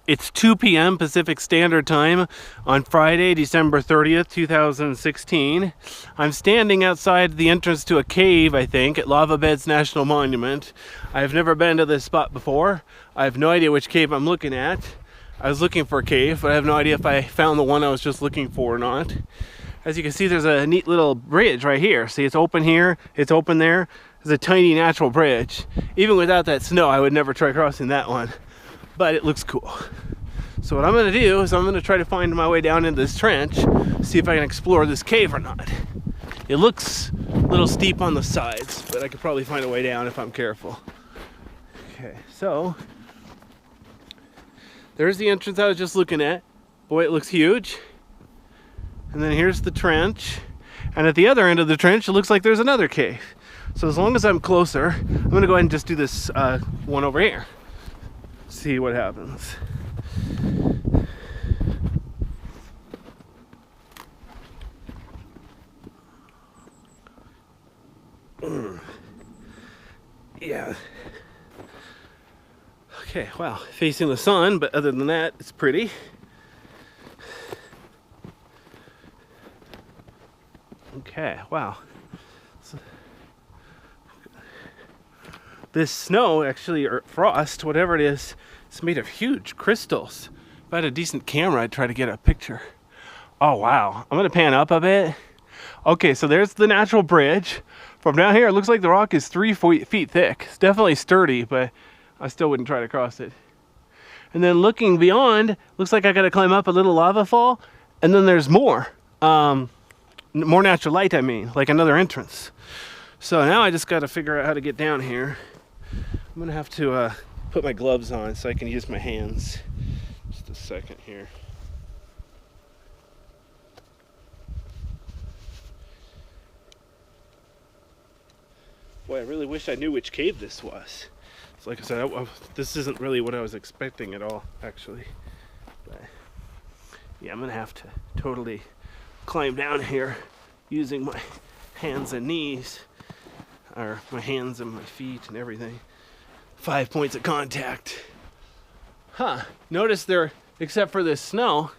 It's 2 p.m. Pacific Standard Time on Friday, December 30th, 2016. I'm standing outside the entrance to a cave, I think, at Lava Beds National Monument. I've never been to this spot before. I have no idea which cave I'm looking at. I was looking for a cave, but I have no idea if I found the one I was just looking for or not. As you can see, there's a neat little bridge right here. See, it's open here, it's open there. There's a tiny natural bridge. Even without that snow, I would never try crossing that one. But it looks cool. So what I'm gonna do is I'm gonna try to find my way down into this trench, see if I can explore this cave or not. It looks a little steep on the sides, but I could probably find a way down if I'm careful. Okay, so there's the entrance I was just looking at. Boy, it looks huge. And then here's the trench. And at the other end of the trench, it looks like there's another cave. So as long as I'm closer, I'm gonna go ahead and just do this one over here. See what happens. Yeah. Okay, wow, facing the sun, but other than that, it's pretty. Okay, wow. This snow, actually, or frost, whatever it is, it's made of huge crystals. If I had a decent camera, I'd try to get a picture. Oh, wow. I'm gonna pan up a bit. Okay, so there's the natural bridge. From down here, it looks like the rock is 3 feet thick. It's definitely sturdy, but I still wouldn't try to cross it. And then looking beyond, looks like I gotta climb up a little lava fall, and then there's more. More natural light, I mean, like another entrance. So now I just gotta figure out how to get down here. I'm gonna have to put my gloves on so I can use my hands. Just a second here. Boy, I really wish I knew which cave this was. So like I said, this isn't really what I was expecting at all, actually. But yeah, I'm gonna have to totally climb down here using my hands and knees, or my hands and my feet and everything. 5 points of contact. Huh, notice there, except for this snow,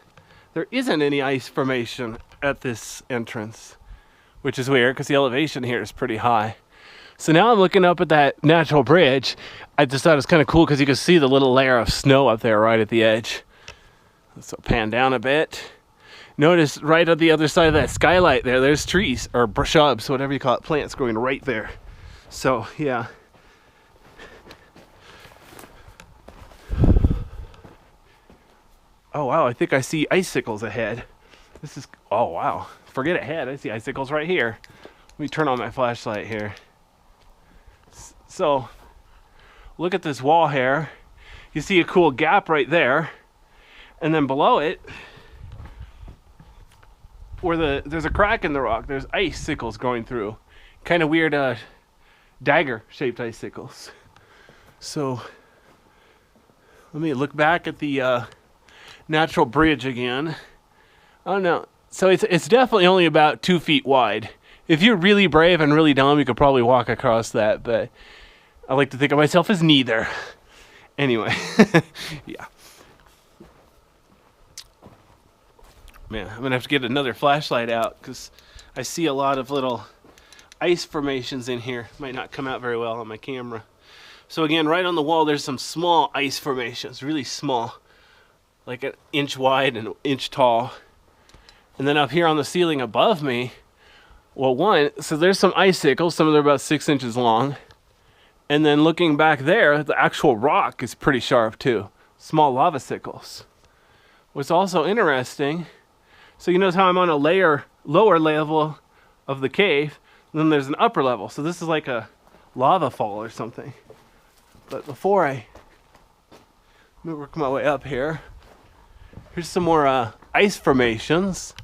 there isn't any ice formation at this entrance, which is weird because the elevation here is pretty high. So now I'm looking up at that natural bridge. I just thought it was kind of cool because you can see the little layer of snow up there right at the edge. So pan down a bit. Notice right on the other side of that skylight there's trees, or shrubs, whatever you call it, plants growing right there. So yeah. Oh wow, I think I see icicles ahead. This is, oh wow, forget ahead, I see icicles right here. Let me turn on my flashlight here. So, look at this wall here. You see a cool gap right there. And then below it, where there's a crack in the rock, there's icicles going through. Kind of weird dagger-shaped icicles. So, let me look back at the natural bridge again. Oh no, so it's definitely only about 2 feet wide. If you're really brave and really dumb, you could probably walk across that, but I like to think of myself as neither. Anyway, yeah. Man, I'm gonna have to get another flashlight out because I see a lot of little ice formations in here. Might not come out very well on my camera. So again, right on the wall, there's some small ice formations, really small, like an inch wide and an inch tall. And then up here on the ceiling above me, well, so there's some icicles, some of them are about 6 inches long. And then looking back there, the actual rock is pretty sharp too. Small lavacicles. What's also interesting, so you notice how I'm on a lower level of the cave, and then there's an upper level. So this is like a lava fall or something. But before let me work my way up here. Here's some more ice formations,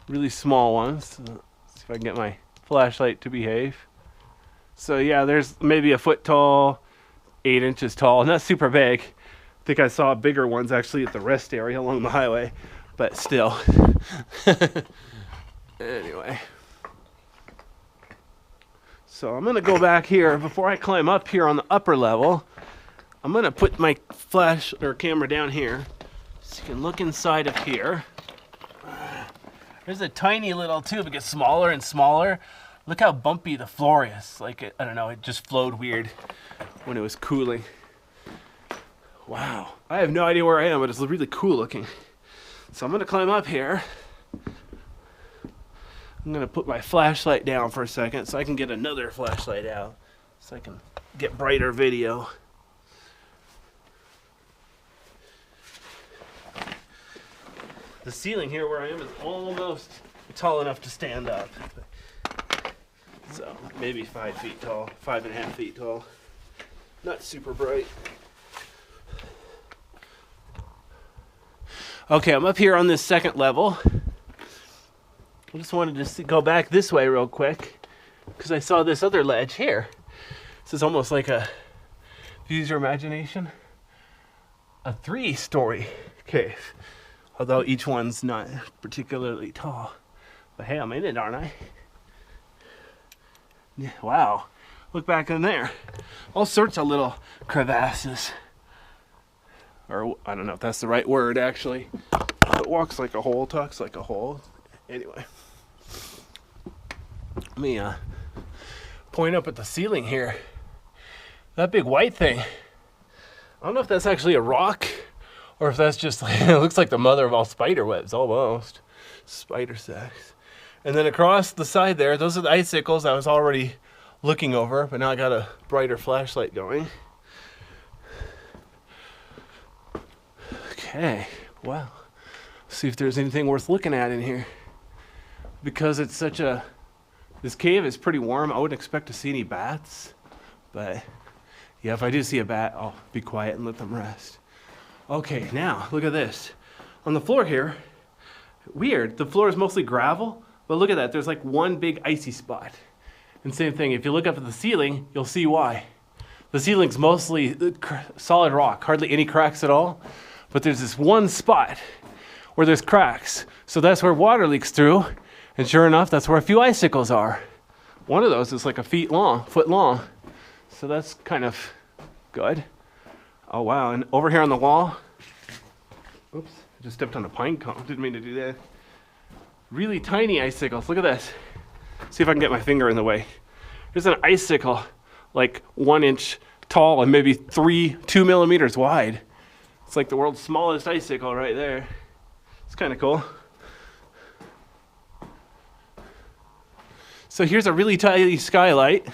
really small ones. Let's see if I can get my flashlight to behave. So yeah, there's maybe a foot tall, 8 inches tall, not super big. I think I saw bigger ones actually at the rest area along the highway, but still. Anyway. So I'm gonna go back here. Before I climb up here on the upper level, I'm gonna put my flash or camera down here So you can look inside of here. There's a tiny little tube. It gets smaller and smaller. Look how bumpy the floor is. Like, I don't know, it just flowed weird when it was cooling. Wow. I have no idea where I am, but it's really cool looking. So I'm gonna climb up here. I'm gonna put my flashlight down for a second so I can get another flashlight out so I can get brighter video. The ceiling here where I am is almost tall enough to stand up. So maybe 5 feet tall, 5.5 feet tall. Not super bright. Okay, I'm up here on this second level. I just wanted to go back this way real quick because I saw this other ledge here. This is almost like a, use your imagination, a 3-story cave. Although each one's not particularly tall. But hey, I'm in it, aren't I? Yeah, wow. Look back in there. All sorts of little crevasses. Or, I don't know if that's the right word, actually. It walks like a hole, talks like a hole. Anyway. Let me point up at the ceiling here. That big white thing. I don't know if that's actually a rock or if that's just, it looks like the mother of all spider webs, almost. Spider sacks. And then across the side there, those are the icicles I was already looking over, but now I got a brighter flashlight going. Okay, wow. Let's see if there's anything worth looking at in here. Because it's such a, this cave is pretty warm, I wouldn't expect to see any bats. But yeah, if I do see a bat, I'll be quiet and let them rest. Okay, now look at this. On the floor here, weird, the floor is mostly gravel, but look at that, there's like one big icy spot. And same thing, if you look up at the ceiling, you'll see why. The ceiling's mostly solid rock, hardly any cracks at all, but there's this one spot where there's cracks. So that's where water leaks through, and sure enough, that's where a few icicles are. One of those is like a foot long. So that's kind of good. Oh wow, and over here on the wall, oops, I just stepped on a pine cone, didn't mean to do that. Really tiny icicles, look at this. See if I can get my finger in the way. There's an icicle, like 1 inch tall and maybe 2 millimeters wide. It's like the world's smallest icicle right there. It's kind of cool. So here's a really tiny skylight.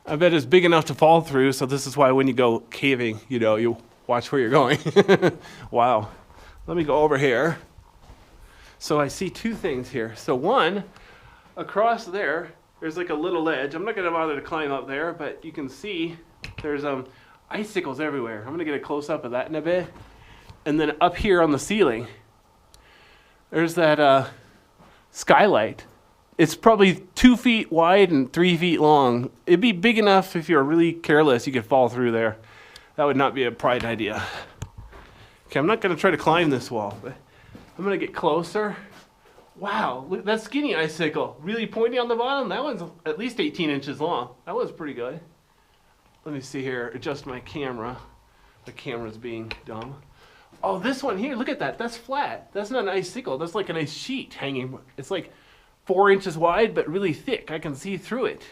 I bet it's big enough to fall through, so this is why when you go caving, you know, you watch where you're going. Wow. Let me go over here. So I see 2 things here. So one, across there's like a little ledge. I'm not gonna bother to climb up there, but you can see there's icicles everywhere. I'm gonna get a close up of that in a bit. And then up here on the ceiling, there's that skylight. It's probably 2 feet wide and 3 feet long. It'd be big enough if you're really careless, you could fall through there. That would not be a bright idea. Okay, I'm not gonna try to climb this wall, but I'm gonna get closer. Wow, look at that skinny icicle. Really pointy on the bottom. That one's at least 18 inches long. That one's pretty good. Let me see here, adjust my camera. The camera's being dumb. Oh, this one here, look at that. That's flat. That's not an icicle. That's like a nice sheet hanging. It's like 4 inches wide, but really thick. I can see through it.